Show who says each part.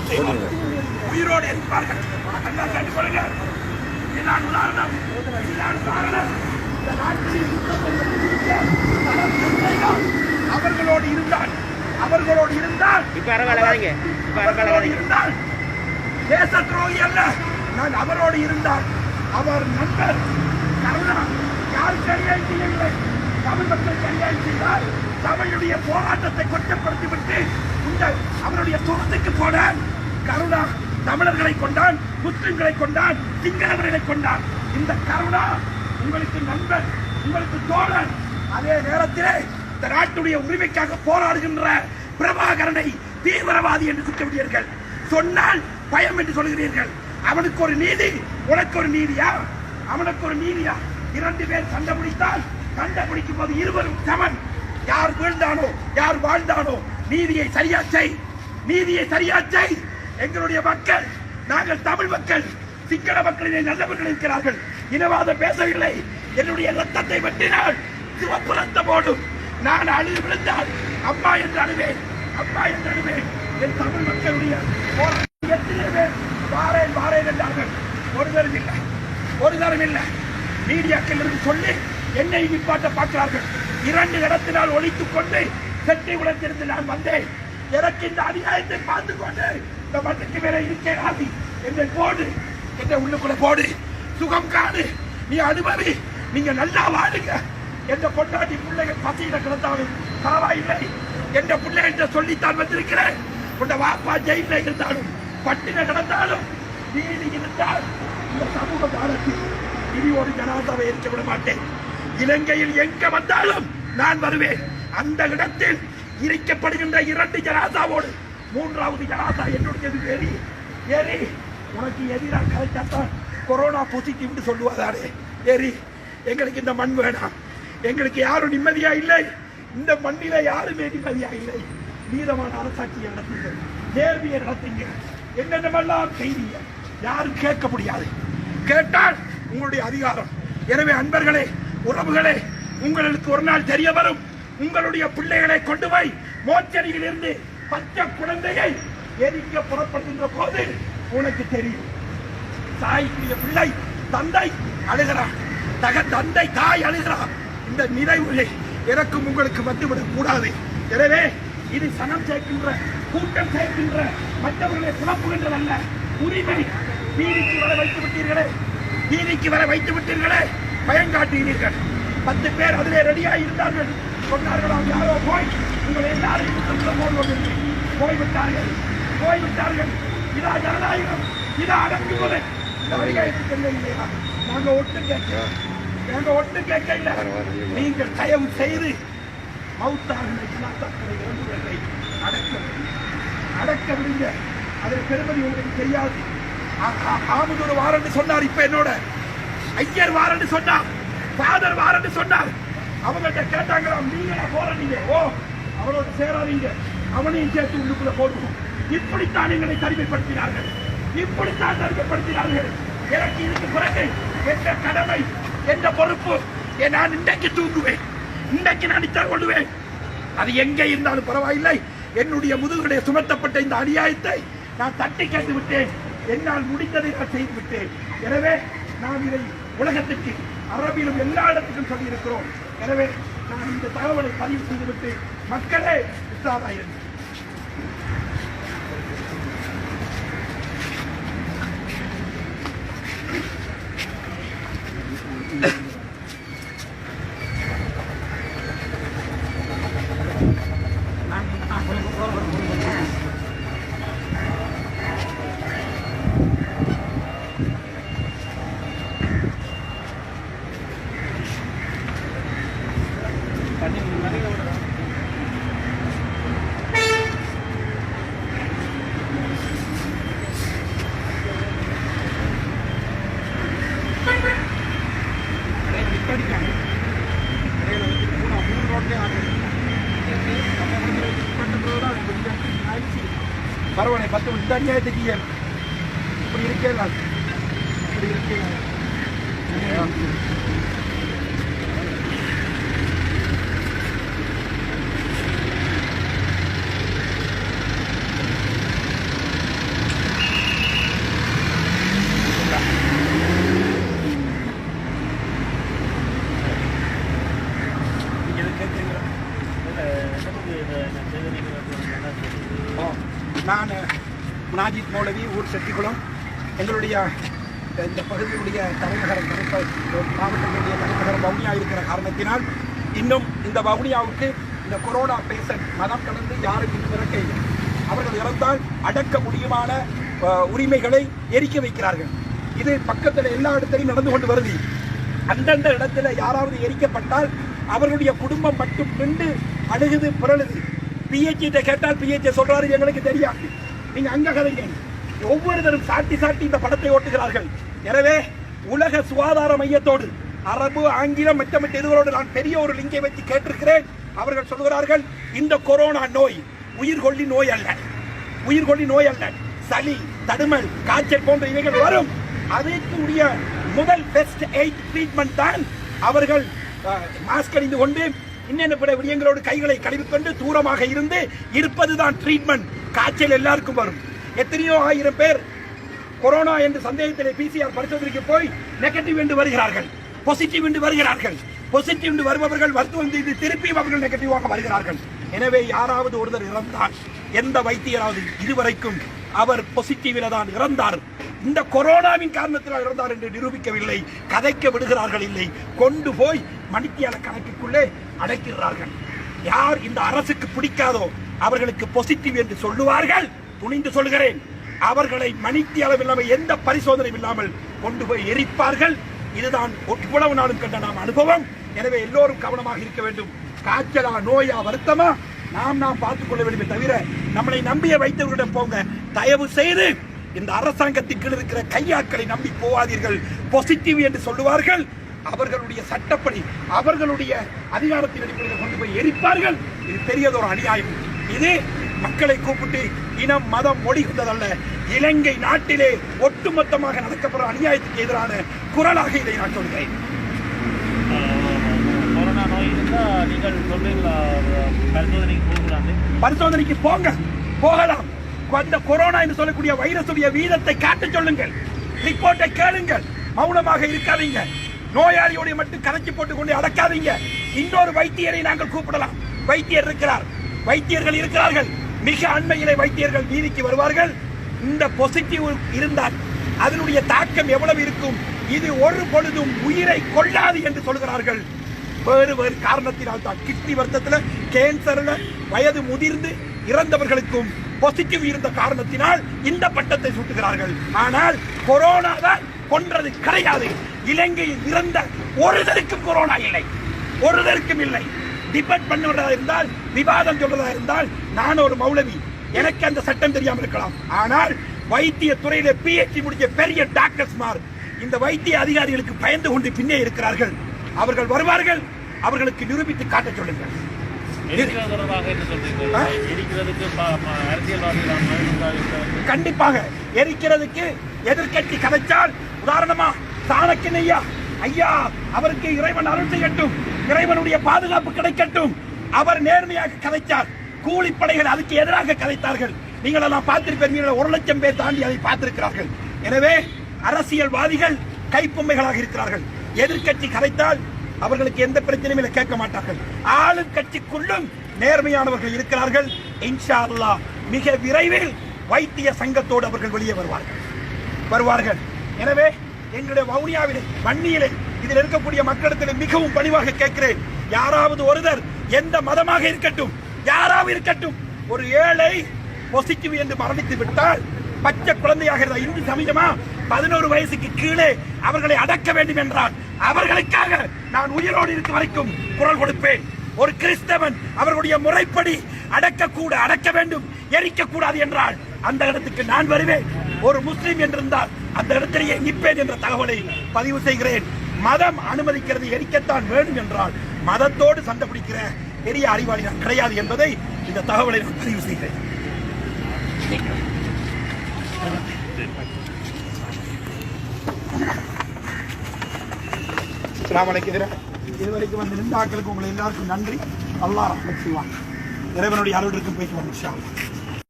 Speaker 1: ஆட்சி செய்வார்கள், உயிரோடு இருப்பார்கள். நல்லா கேட்டுக்கொள்ளுங்க. இதுதான் உதாரணம், இதுதான் காரணம். இந்த நாட்டில் அவர்களோடு இருந்தால் தேச துரோகி அல்ல. நான் அவரோடு இருந்தால் அவர் நண்பர் கருணா. யார் சரியாய் செய்யவில்லை, தமிழ் மக்கள் சரியாய் செய்தால் தமிழுடைய போராட்டத்தை கொச்சப்படுத்திவிட்டு அவருடைய துறத்துக்கு போனான். கருணா தமிழர்களை கொண்டான், முஸ்லிம்களை கொண்டான், சிங்களவர்களை கொண்டான். இந்த கருணா உங்களுக்கு நண்பன், உங்களுக்கு தோழன். அதே நேரத்திலே இந்த நாட்டுடைய உரிமைக்காக போராடுகின்ற பிரபாகரனை தீவிரவாதி என்று குற்றவிட்டீர்கள். சொன்னால் பயம் என்று சொல்கிறீர்கள். அவனுக்கு ஒரு நீதி, உனக்கு ஒரு நீதியா? அவனுக்கு ஒரு நீதியா? 2 பேர் சண்டை பிடித்தால் சண்டை பிடிக்கும் போது இருவரும் சமன். யார் வீழ்ந்தானோ யார் வாழ்ந்தானோ நீதியை சரியா செய், நீதியை சரியா செய். எங்களுடைய மக்கள், நாங்கள் தமிழ் மக்கள், சிங்கள மக்களிலே நல்ல மக்கள் இருக்கிறார்கள். இனவாதம் பேசவில்லை. என்னுடைய ரத்தத்தை வெட்டினால் சிவப்பு ரத்தம் போடும். நான் அழுது விழுந்தால் அம்மா என்று அழுவேன், அம்மா என்று அழுவேன். என் தமிழ் மக்களுடைய எத்தனை பேர் வாரேன் வாரேன் என்றார்கள். ஒரு தரம் இல்லை, ஒரு தரம் இல்லை. மீடியாக்கள் இருந்து சொல்லி என்னை நிப்பாட்ட பார்க்கிறார்கள். 2 இடத்தினால் ஒழித்துக் கொண்டு செட்டை உலகத்திலிருந்து நான் வந்தேன். எனக்கு இந்த அநியாயத்தை பார்த்து கொண்டு இந்த மண்ணுக்கு மேலே இருக்கேன். ஆதி என்னை போடு, என்னை உள்ளுக்குள்ள போடு, சுகம் காடு, நீ அனுபவி, நீங்க நல்லா வாழுங்க. என்ற பொண்டாட்டி பிள்ளைகள் பசியில கிடந்தாலும் பரவாயில்லை. என்ற பிள்ளை என்று சொல்லித்தான் வந்திருக்கிறேன். உண்ட வாப்பா ஜெயில இருந்தாலும் பட்டின கிடந்தாலும் நீதி இருந்தால் இந்த சமூக காலத்தில் இனி ஒரு ஜனாதாவை ஏற்க விட மாட்டேன். இலங்கையில் எங்க வந்தாலும் நான் வருவேன். அந்த இடத்தில் இரிக்கப்படுகின்ற 2 ஜனாதாவோடு 3வது ஜனாதா என்னுடையது. ஏறி ஏறி உனக்கு எதிராக கரெக்டாத்தான் கொரோனா பாசிட்டிவ் சொல்லுவதானே. ஏறி எங்களுக்கு இந்த மண் வேணாம், எங்களுக்கு யாரும் நிம்மதியா இல்லை, இந்த மண்ணில யாருமே நிம்மதியா இல்லை. நீதமான அரசாட்சியை நடத்துங்க, நேர்மையை நடத்துங்க, என்னென்னமெல்லாம் செய்வீங்க யாரும் கேட்க முடியாது. கேட்டால் உங்களுடைய அதிகாரம். எனவே அன்பர்களே, உறவுகளே, உங்களுக்கு ஒரு நாள் தெரிய வரும். உங்களுடைய பிள்ளைகளை கொண்டு போய் மோச்சடியில் இருந்து பச்சை குழந்தையை எரிக்க புறப்படுகின்ற போது உனக்கு தெரியும். தாய்க்குரிய பிள்ளை தந்தை அழுகிறான், தந்தை தாய் அழுகிறான். இந்த நிறைவுகளை எனக்கும் உங்களுக்கு வந்துவிடக் கூடாது. எனவே இது சனம் சேர்க்கின்ற, கூட்டம் சேர்க்கின்ற, மற்றவர்களை குழப்புகின்றதல்ல. உரிமை. வீதிக்கு வர வைத்து விட்டீர்களே, வீதிக்கு வர வைத்து விட்டீர்களே, பயங்காட்டுகிறீர்கள். 10 பேர் அதிலே ரெடியாக இருந்தார்கள். சொன்னார்களாம், யாரோ போய் உங்களை எல்லாரையும் போய்விட்டார்கள், போய்விட்டார்கள். இதா ஜனநாயகம், இதா அடக்குமுறை. இந்த வழிகாட்டு இல்லையா? நாங்க ஒட்டு கேட்கிறோம், நாங்க ஒட்டு கேட்க இல்லை. நீங்கள் தயவு செய்து மௌத்தார்களை அடக்க விடுங்க. அதில் பெருமதி உங்களுக்கு தெரியாது. ஆமுதூர் வாரன்னு சொன்னார். இப்ப என்னோட ஐயர் வாரன்னு சொன்னார், ஃபாதர் வாரன்னு சொன்னார். அவங்கள்ட்ட கேட்டாங்களாம், நீங்க போறீங்க, ஓ அவரோட சேராதீங்க, அவனையும் சேர்த்து உள்ளுக்குள்ள போடுவோம். இப்படித்தான் எங்களை தனிமைப்படுத்தினார்கள், இப்படித்தான் தனிமைப்படுத்தினார்கள். எனக்கு இதுக்கு பிறகு என்ற கடமை, என்ற பொறுப்பு, நான் இன்றைக்கு தூங்குவேன், இன்றைக்கு நான் நிச்சயம் கொள்ளுவேன். அது எங்கே இருந்தாலும் பரவாயில்லை. என்னுடைய முதுகுடைய சுமத்தப்பட்ட இந்த அநியாயத்தை நான் தட்டி கேட்டு விட்டேன். என்னால் முடிந்ததை நான் செய்து விட்டேன். எனவே நாம் இதை உலகத்துக்கு, அரபிலும் எல்லா இடத்துக்கும் சொல்லியிருக்கிறோம். எனவே நான் இந்த தகவலை பதிவு செய்துவிட்டு மக்களே உற்சாகமாயிருந்தேன். பரவாயில்லை, 10 நிமிஷம் அநியாயத்துக்கு இப்படி இருக்கேன், இப்படி இருக்கேன். நான் முனாஜித் மௌலவி, ஊர் செட்டிக்குளம். எங்களுடைய இந்த பகுதியுடைய தலைநகரம் மாவட்டத்தினுடைய தலைநகரம் வவுனியா இருக்கிற காரணத்தினால் இன்னும் இந்த வவுனியாவுக்கு இந்த கொரோனா பேஷண்ட் மதம் கடந்து யாரும் இன்னும் இறக்க இல்லை. அவர்கள் இறந்தால் அடக்க முடியுமான உரிமைகளை எரிக்க வைக்கிறார்கள். இது பக்கத்தில் எல்லா இடத்திலையும் நடந்து கொண்டு வருது. அந்தந்த இடத்துல யாராவது எரிக்கப்பட்டால் அவர்களுடைய குடும்பம் மட்டும் நின்று அழுகுது, புரளுது. பிஹெச்ட கேட்டால் பிஹெச் சொல்றாரு எங்களுக்கு தெரியாது, நீங்க அங்க கதைங்க. ஒவ்வொருத்தரும் சாட்டி சாட்டி இந்த படத்தை ஓட்டுகிறார்கள். எனவே உலக சுகாதார மையத்தோடு அரபு, ஆங்கிலம் மற்ற இதுகளோடு நான் பெரிய ஒரு லிங்கை வச்சு கேட்டிருக்கிறேன். அவர்கள் சொல்கிறார்கள் இந்த கொரோனா நோய் உயிர்கொல்லி நோய் அல்ல, உயிர்கொல்லி நோய் அல்ல. சளி, தடுமல், காய்ச்சல் போன்ற இவைகள் வரும். அதற்கு உரிய முதல் பெஸ்ட் எய்ட் ட்ரீட்மெண்ட் தான் அவர்கள் மாஸ்க் அணிந்து கொண்டு இன்னென்ன பிற விடயங்களோடு கைகளை கழுவிக்கொண்டு தூரமாக இருந்து இருப்பதுதான் ட்ரீட்மெண்ட். காய்ச்சல் எல்லாருக்கும் வரும். எத்தனையோ ஆயிரம் பேர் கொரோனா என்று சந்தேகத்தில் பிசிஆர் பரிசோதனைக்கு போய் நெகட்டிவ் என்று வருகிறார்கள், பாசிட்டிவ் என்று வருகிறார்கள். பாசிட்டிவ் என்று வருபவர்கள் மருத்துவம் செய்து திருப்பியும் அவர்கள் நெகட்டிவாக வருகிறார்கள். எனவே யாராவது ஒருவர் இறந்தால், எந்த வைத்தியராவது இதுவரைக்கும் அவர் பாசிட்டிவ்ல தான் இறந்தார், இந்த கொரோனாவின் காரணத்தினால் இறந்தார் என்று நிரூபிக்கவில்லை. கதைக்க விடுகிறார்கள் இல்லை, கொண்டு போய் மணித்தியால கணக்குக்குள்ளே அடைக்கிறார்கள். யார் இந்த அரசுக்கு பிடிக்காதோ அவர்களுக்கு பாசிட்டிவ் என்று சொல்லுவார்கள். துணிந்து சொல்கிறேன், அவர்களை மணித்தியாலம் இல்லாமல் எந்த பரிசோதனையும் இல்லாமல் கொண்டு போய் எரிப்பார்கள். இதுதான் இவ்வளவு நாளும் கண்ட நாம் அனுபவம். எனவே எல்லோரும் கவனமாக இருக்க வேண்டும். காய்ச்சலா, நோயா, வருத்தமா நாம் பார்த்துக் கொள்ள வேண்டுமே தவிர நம்மளை நம்பிய வைத்தவர்களிடம் போங்க. தயவு செய்து இந்த அரசாங்கத்தின் கீழ் இருக்கிற கையாட்களை நம்பி போவாதீர்கள். பாசிட்டிவ் என்று சொல்லுவார்கள், அவர்களுடைய சட்டப்படி அவர்களுடைய அதிகாரத்தின் அடிப்படையில் கொண்டு போய் எரிப்பார்கள். இது பெரியதொரு அநியாயம். இது மக்களை கூப்பிட்டு இனம், மதம், மொழி கொண்டதல்ல. இலங்கை நாட்டிலே ஒட்டுமொத்தமாக நடக்கப்படுற அநியாயத்துக்கு எதிரான குரலாக இதை நான் சொல்கிறேன். பரிசோதனைக்கு போங்க, போகலாம். அந்த கொரோனா என்று சொல்லக்கூடிய வைரசுடைய வீதத்தை காட்ட சொல்லுங்கள், ரிப்போர்ட்டை கேளுங்கள். மௌனமாக இருக்காதீங்க. நோயாளியோடைய மட்டும் கரைச்சி போட்டுக் கொண்டு அடக்காதீங்க. இன்னொரு வைத்தியரை நாங்கள் கூப்பிடலாம். வைத்தியர் இருக்கிறார், வைத்தியர்கள் இருக்கிறார்கள். மிக அண்மையிலே வைத்தியர்கள் வீதிக்கு வருவார்கள். இந்த பாசிட்டிவ் இருந்தால் அதனுடைய தாக்கம் எவ்வளவு இருக்கும், இது ஒரு பொழுதும் உயிரை கொள்ளாது என்று சொல்கிறார்கள். வேறு வேறு காரணத்தினால் தான் கிட்னி வருத்தத்தில், கேன்சரில் வயது முதிர்ந்து இறந்தவர்களுக்கும் பாசிட்டிவ் இருந்த காரணத்தினால் இந்த பட்டத்தை சூட்டுகிறார்கள். ஆனால் கொரோனா தான் கொன்றது கிடையாது. இலங்கையில் இறந்த ஒருதருக்கும் கொரோனா இல்லை, ஒருதருக்கும் இல்லை. டிபேட் பண்ணுவதா இருந்தால், விவாதம் சொல்றதா இருந்தால், நான் ஒரு மௌலவி, எனக்கு அந்த சட்டம் தெரியாமல் இருக்கலாம். ஆனால் வைத்திய துறையில PhD முடிச்ச பெரிய டாக்டர்ஸ்மார் இந்த வைத்திய அதிகாரிகளுக்கு பயந்து கொண்டு பின்னே இருக்கிறார்கள். அவர்கள் வருவார்கள், அவர்களுக்கு நிரூபித்து காட்ட சொல்லுங்கள். கண்டிப்பாக எரிக்கிறதுக்கு எதிர்கட்சி கதைச்சால், உதாரணமா சாணக்கியன் ஐயா அவருக்கு இறைவன் அருள் செய்யட்டும், இறைவனுடைய பாதுகாப்பு கிடைக்கட்டும். அவர் நேர்மையாக கதைச்சார். கூலிப்படைகள் அதுக்கு எதிராக கதைத்தார்கள். நீங்கள் எல்லாம் பார்த்திருப்பீர்கள். 1 லட்சம் பேர் தாண்டி அதை பார்த்திருக்கிறார்கள். எனவே அரசியல்வாதிகள் கைப்பொம்மைகளாக இருக்கிறார்கள். எதிர்கட்சி கதைத்தால் அவர்களுக்கு எந்த பிரச்சனையும் இல்லை, கேட்க மாட்டார்கள். ஆளும் கட்சிக்குள்ளும் நேர்மையானவர்கள் இருக்கிறார்கள். இன்ஷா அல்லாஹ் மிக விரைவில் வைத்திய சங்கத்தோடு அவர்கள் வெளியே வருவார்கள். எனவே எங்களுடைய வவுனியாவிலே, வன்னியிலே, இதில் இருக்கக்கூடிய மக்களிடத்தில் மிகவும் பணிவாக கேட்கிறேன். யாராவது ஒருவர், எந்த மதமாக இருக்கட்டும், யாராவது இருக்கட்டும், ஒரு ஏழை பாசிட்டிவ் என்று மரணித்து விட்டால், பச்சை குழந்தையாக இந்து சமயமா 11 வயசுக்கு கீழே அவர்களை அடக்க வேண்டும் என்றால் அவர்களுக்காக நான் உயிரோடு இருக்க வரைக்கும் குரல் கொடுப்பேன். ஒரு கிறிஸ்தவன் அவர்களுடைய முறைப்படி அடக்க வேண்டும், எரிக்க கூடாது என்றால் அந்த இடத்துக்கு நான் வருவேன். ஒரு முஸ்லிம் என்றிருந்தால் அந்த இடத்திலேயே நிற்பேன் என்ற தகவலை பதிவு செய்கிறேன். மதம் அனுமதிக்கிறது, எரிக்கத்தான் வேண்டும் என்றால் மதத்தோடு சண்டை பிடிக்கிற பெரிய அறிவாளி நான் கிடையாது என்பதை இந்த தகவலை நான் பதிவு செய்கிறேன். இதுவரைக்கும் வந்து நின்ற ஆக்களுக்கு உங்களை எல்லாருக்கும் நன்றி. அல்லாஹ் ரஹ்மத் செய்வான். இறைவனுடைய அருள் இருக்கும். போயிட்டு வாங்க.